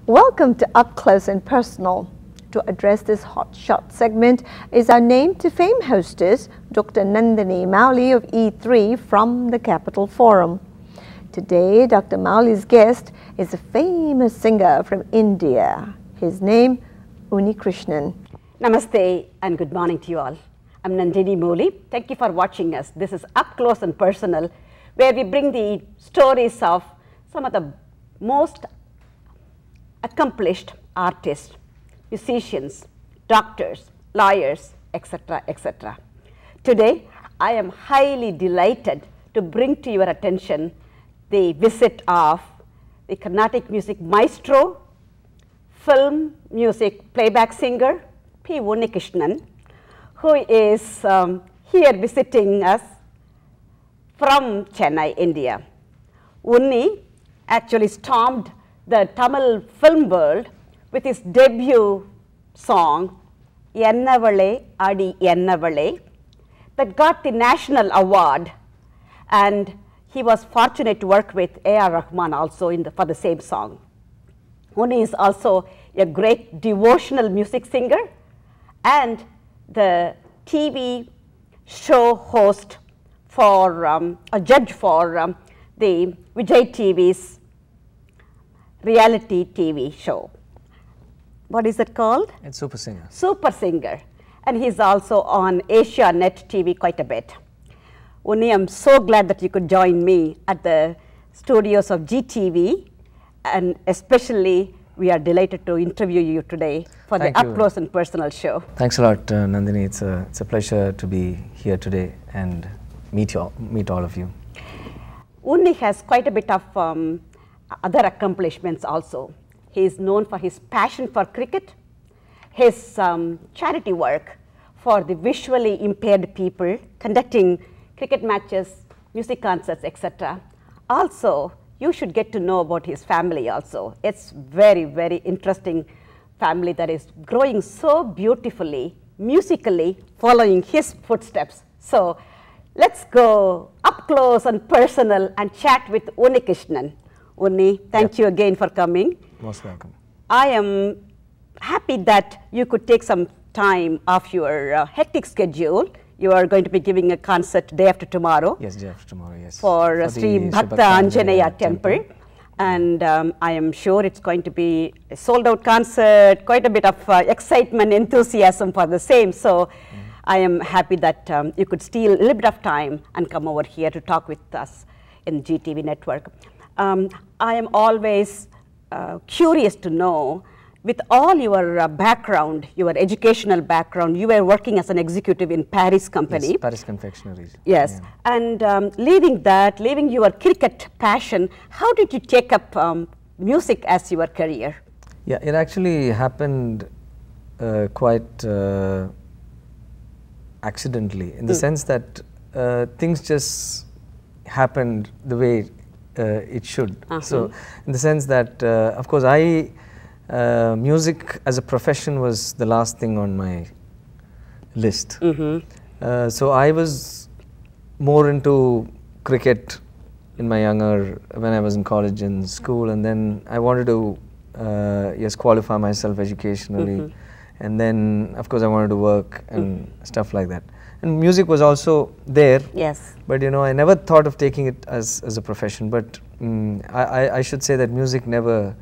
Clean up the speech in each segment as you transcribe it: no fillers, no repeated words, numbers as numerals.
Welcome to Up Close and Personal. To address this hot shot segment is our name to fame hostess, Dr. Nandini Mouli of E3 from the Capital Forum. Today, Dr. Mouli's guest is a famous singer from India. His name, Unnikrishnan. Namaste and good morning to you all. I'm Nandini Mouli. Thank you for watching us. This is Up Close and Personal, where we bring the stories of some of the most accomplished artists, musicians, doctors, lawyers, etc., etc. Today, I am highly delighted to bring to your attention the visit of the Carnatic music maestro, film music playback singer, P. Unnikrishnan, who is here visiting us from Chennai, India. Unni actually stormed the Tamil film world with his debut song, Ennavale Adi Ennavale, that got the national award, and he was fortunate to work with A.R. Rahman also for the same song. Unni is also a great devotional music singer and the TV show host for, a judge for the Vijay TV's reality TV show. What is it called? It's Super Singer. Super Singer. And he's also on Asia Net TV quite a bit. Unni, I'm so glad that you could join me at the studios of GTV, and especially we are delighted to interview you today for the Up Close and Personal show. Thanks a lot, Nandini. It's a pleasure to be here today and meet all of you. Unni has quite a bit of other accomplishments also. He is known for his passion for cricket, his charity work for the visually impaired people, conducting cricket matches, music concerts, etc. Also, you should get to know about his family also. It's very, very interesting family that is growing so beautifully, musically, following his footsteps. So, let's go up close and personal and chat with Unnikrishnan. Unni, thank you again for coming. Most welcome. I am happy that you could take some time off your hectic schedule. You are going to be giving a concert day after tomorrow. Yes, day after tomorrow, yes. For Sri Bhakta Anjaneya Temple. And I am sure it's going to be a sold out concert, quite a bit of excitement, enthusiasm for the same. So I am happy that you could steal a little bit of time and come over here to talk with us in GTV network. I am always curious to know, with all your background, your educational background, you were working as an executive in Paris company. Yes, Paris Confectioneries. Yes, yeah. And leaving your cricket passion, how did you take up music as your career? Yeah, it actually happened quite accidentally, in the sense that things just happened the way it should. So, in the sense that, of course, music as a profession was the last thing on my list. So I was more into cricket in my when I was in college and school, and then I wanted to yes, qualify myself educationally, and then of course I wanted to work and stuff like that. And music was also there. Yes. But you know, I never thought of taking it as a profession. But I should say that music never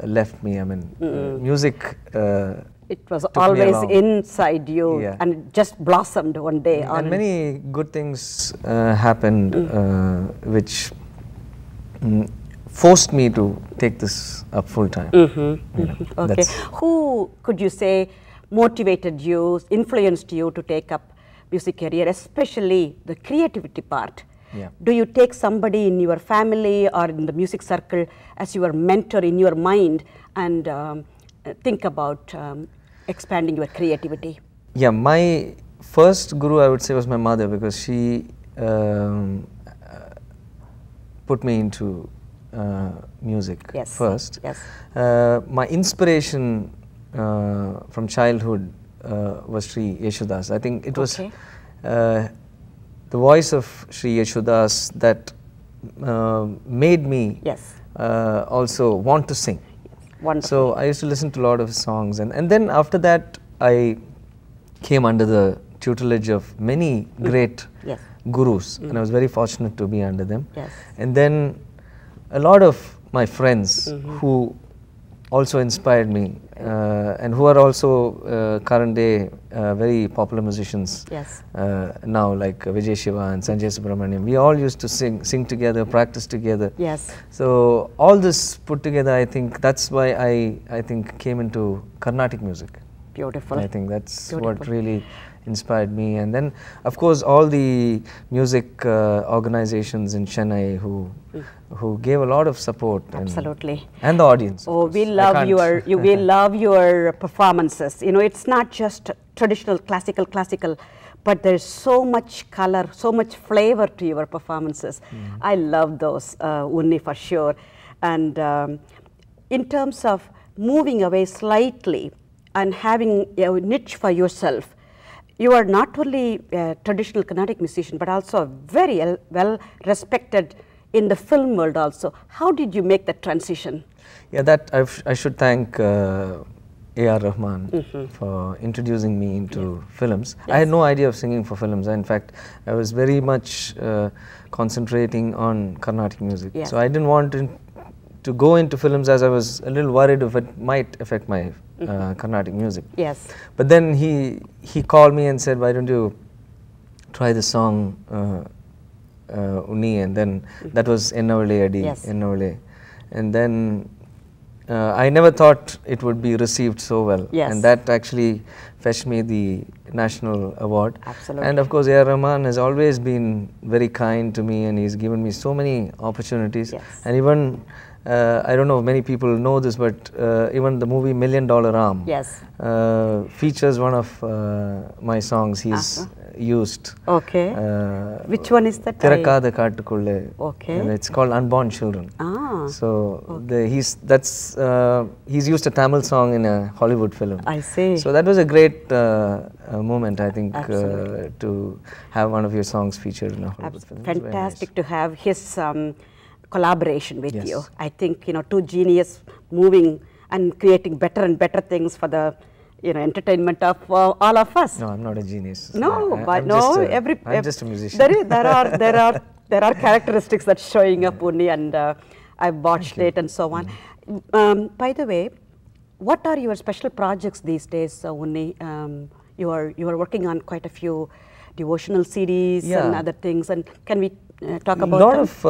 left me. I mean, music. It was always inside you, yeah. and it just blossomed one day. And many good things happened, which forced me to take this up full time. Okay. Who could you say motivated you, influenced you to take up music career, especially the creativity part? Yeah. Do you take somebody in your family or in the music circle as your mentor in your mind and think about expanding your creativity? Yeah, my first guru, I would say, was my mother, because she put me into music first. Yes. My inspiration from childhood was Sri Yeshudas. I think it was the voice of Sri Yeshudas that made me also want to sing. Wonderful. So I used to listen to a lot of his songs, and then after that I came under the tutelage of many great Yes. gurus, and I was very fortunate to be under them. Yes. And then a lot of my friends who also inspired me, and who are also current day very popular musicians Yes. now, like Vijay Shiva and Sanjay Subramaniam. We all used to sing together, practice together. Yes. So all this put together, I think that's why I think came into Carnatic music. Beautiful. I think that's Beautiful. what really inspired me. And then of course all the music organizations in Chennai who gave a lot of support. Absolutely. And the audience. Oh, we love we love your performances. You know, it's not just traditional classical, but there's so much color, so much flavor to your performances. I love those, Unni, for sure. And in terms of moving away slightly and having a niche for yourself, you are not only a traditional Carnatic musician, but also very well respected in the film world also. How did you make that transition? Yeah, that I should thank A.R. Rahman for introducing me into films. Yes. I had no idea of singing for films. In fact, I was very much concentrating on Carnatic music. Yes. So I didn't want to go into films, as I was a little worried if it might affect my Carnatic music. Yes. But then he called me and said, why don't you try the song Unni, and then that was Ennavale Adi, Yes. Ennavale. And then I never thought it would be received so well. Yes. And that actually fetched me the national award. Absolutely. And of course A.R. Rahman has always been very kind to me, and he's given me so many opportunities. Yes. And even I don't know if many people know this, but even the movie $1 Million Arm Yes. features one of my songs he's used. Okay. Which one is that? Thirakada Kaattukulle. Okay. And it's called Unborn Children. Ah. So he's used a Tamil song in a Hollywood film. I see. So that was a great moment, I think, Absolutely. to have one of your songs featured in a Hollywood film. It's very nice. Fantastic to have his collaboration with Yes. you. I think, you know, two genius moving and creating better and better things for the, you know, entertainment of all of us. No, I'm not a genius. No, I'm but just no, I'm just a musician. There are characteristics that showing up, Unni, and I watched it and so on. By the way, what are your special projects these days, Unni? You are working on quite a few devotional CDs and other things, and can we talk about a lot of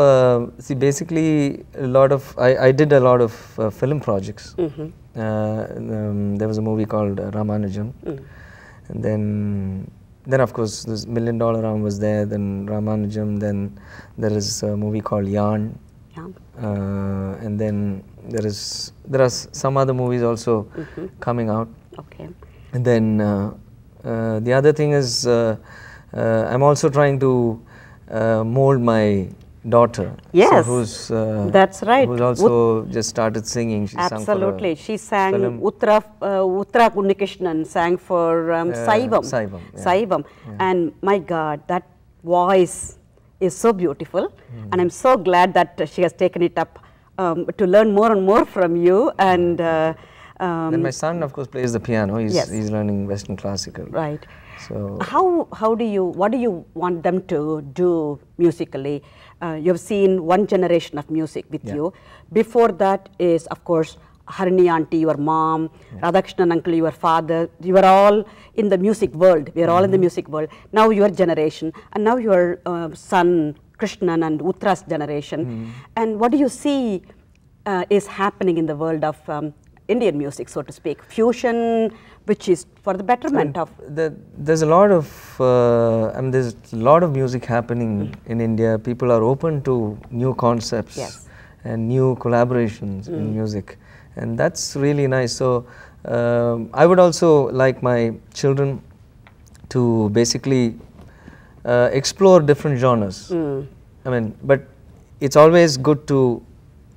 basically a lot of I did a lot of film projects. There was a movie called Ramanujam, and then of course this $1 Million Arm was there, then Ramanujam, then there is a movie called Yarn, and then there are some other movies also coming out. Okay. And then the other thing is I'm also trying to mold my daughter. Yes, so that's right. Who's also just started singing. She Absolutely, sang she sang Uttara Unnikrishnan sang for Saivam. Saivam, and my God, that voice is so beautiful, and I'm so glad that she has taken it up to learn more and more from you. And then my son, of course, plays the piano. He's learning Western classical. Right. So what do you want them to do musically? You've seen one generation of music with you. Before that is, of course, Harini auntie, your mom, Radhakrishnan uncle, your father. You are all in the music world. We are all in the music world. Now your generation, and now your son Krishnan and Uttara's generation. And what do you see is happening in the world of Indian music, so to speak? Fusion, which is for the betterment of. There's a lot of music happening in India. People are open to new concepts and new collaborations in music, and that's really nice. So I would also like my children to basically explore different genres. I mean, but it's always good to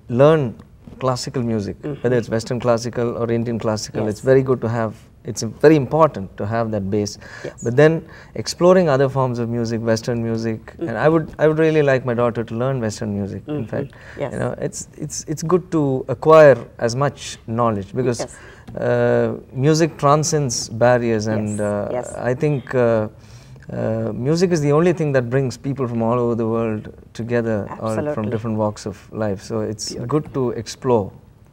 learn classical music, whether it's Western classical or Indian classical. It's very good to have it's very important to have that base. Yes. But then exploring other forms of music, Western music, and I would really like my daughter to learn Western music. In fact, Yes. you know, it's good to acquire as much knowledge, because music transcends barriers, and Yes. I think music is the only thing that brings people from all over the world together, or from different walks of life. So it's good to explore.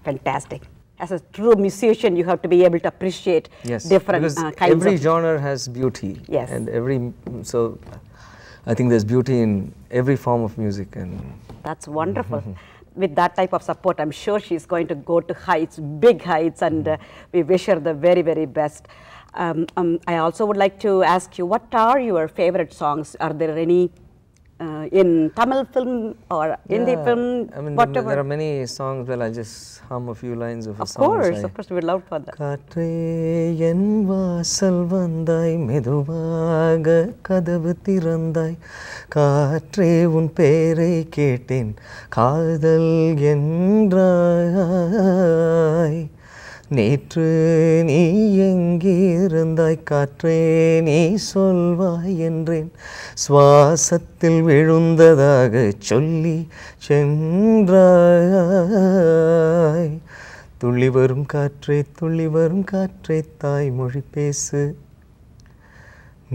Fantastic. As a true musician, you have to be able to appreciate different because kinds every of genre has beauty. Yes. And so I think there's beauty in every form of music. And that's wonderful. With that type of support, I'm sure she's going to go to heights, big heights, and we wish her the very, very best. I also would like to ask you, what are your favorite songs? Are there any in Tamil film or Hindi film? I mean, whatever. there are many songs. Well, I just hum a few lines of a song. Of course, we'd love for that. Kaatre en vaasal vandai meduvaga kadavu thirandai kaatre un perai ketten kaadal endrai நேற்று நீ எங்கிருந்தாய் காற்றே நீ சொல்வாய் என்றேன் சுவாசத்தில் விழுந்ததாக சொல்லி சென்றாய் துள்ளி வரும் காற்றே தாய்மொழி பேசு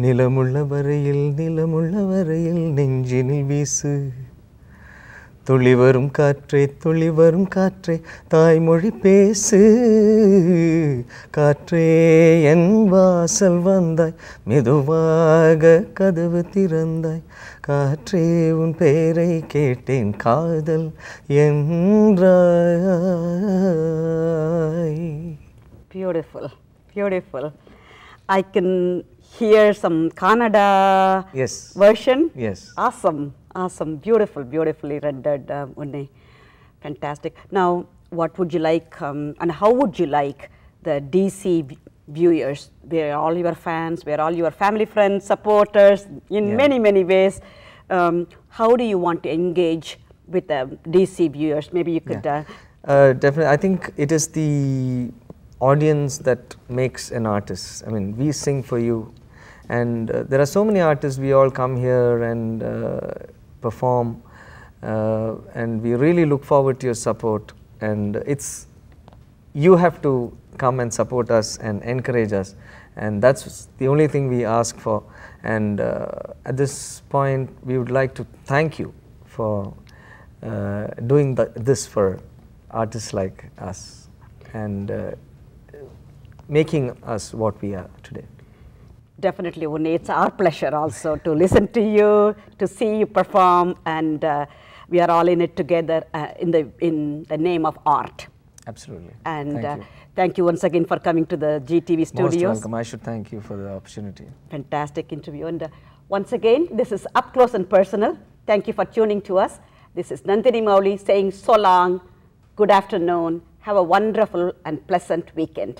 நிலமுள்ள வரையில் நெஞ்சினில் வீசு துள்ளி வரும் காற்றே தாய்மொழி பேசு காற்றே என் வாசல் வந்தாய் மெதுவாக கதவு திறந்தாய் காற்றே உன் பெயரை கேட்டேன் காதல் என்றாய். Beautiful, beautiful. I can hear some Kannada version. Yes. Awesome, beautifully rendered, Unni. Fantastic. Now, what would you like, and how would you like the DC viewers, where all your fans, where all your family, friends, supporters, in many ways, how do you want to engage with the DC viewers? Maybe you could. Definitely, I think it is the audience that makes an artist. I mean, we sing for you, and there are so many artists. We all come here and perform, and we really look forward to your support. And you have to come and support us and encourage us, and that's the only thing we ask for. And at this point, we would like to thank you for doing this for artists like us, and making us what we are today. Definitely, Unni, it's our pleasure also to listen to you, to see you perform, and we are all in it together in the name of art. Absolutely. And thank you once again for coming to the GTV studios. Most welcome. I should thank you for the opportunity. Fantastic interview. And once again, this is Up Close and Personal. Thank you for tuning to us. This is Nandini Mouli saying so long, good afternoon, have a wonderful and pleasant weekend.